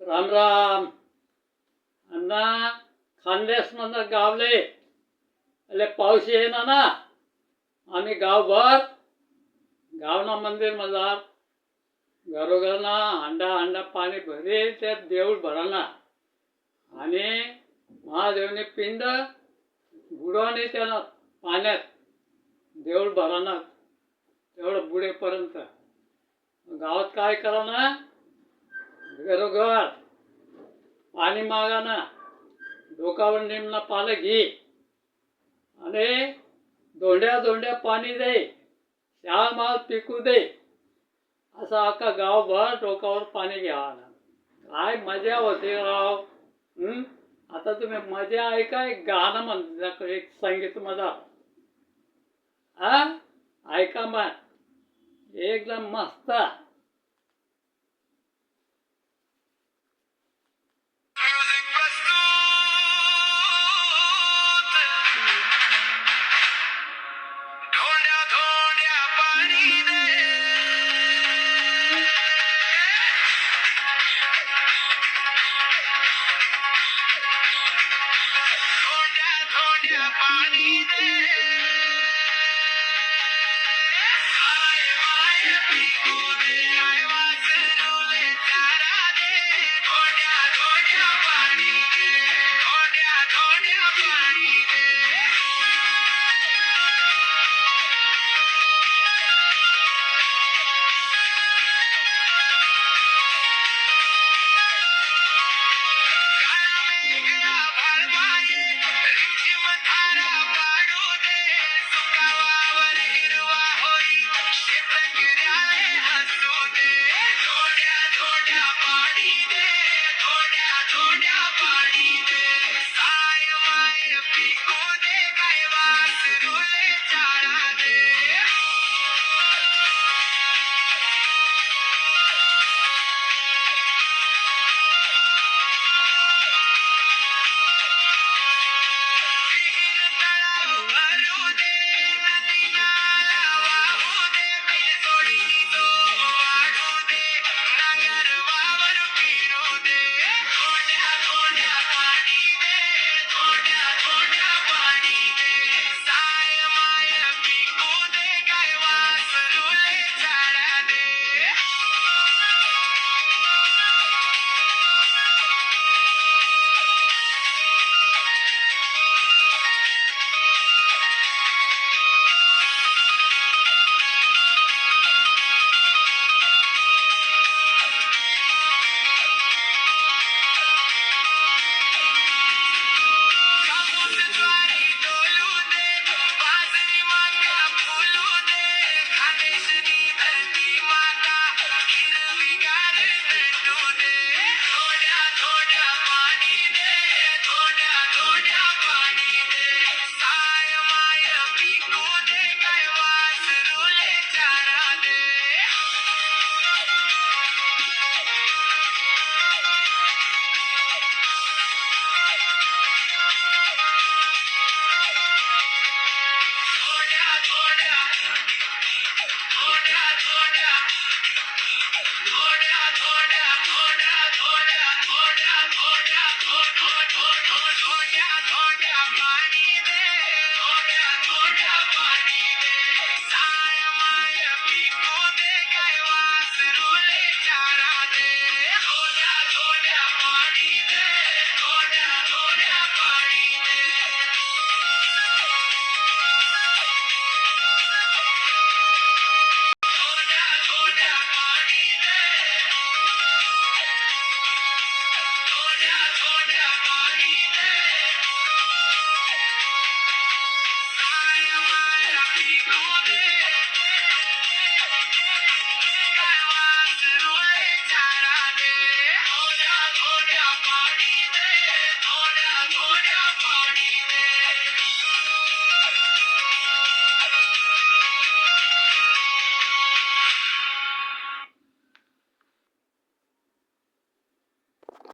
राम राम अण्णा खानदेश मधनं गावले એટલે पाऊस येईना ना आम्ही गावभर गावना मंदिर मजार घरोघरना हांडा हांडा पाणी भरे ते देऊळ भराना आणि महादेवने पिंड बुडवणे त्याला पाण्यात देऊळ भराना तेवढं बुडेपर्यंत गावात काय करा ना घरोघर पाणी मागाना डोकावर निमना पालं घे आणि दोंड्या दोंड्या पाणी दे शाळ माल पिकू दे असं अख्खा गावभर डोकावर पाणी घ्यावा काय मजा होते राव. आता तुम्ही मजा ऐका एक गाणं म्हणता एक संगीत मजा ऐका मग एकदम मस्त.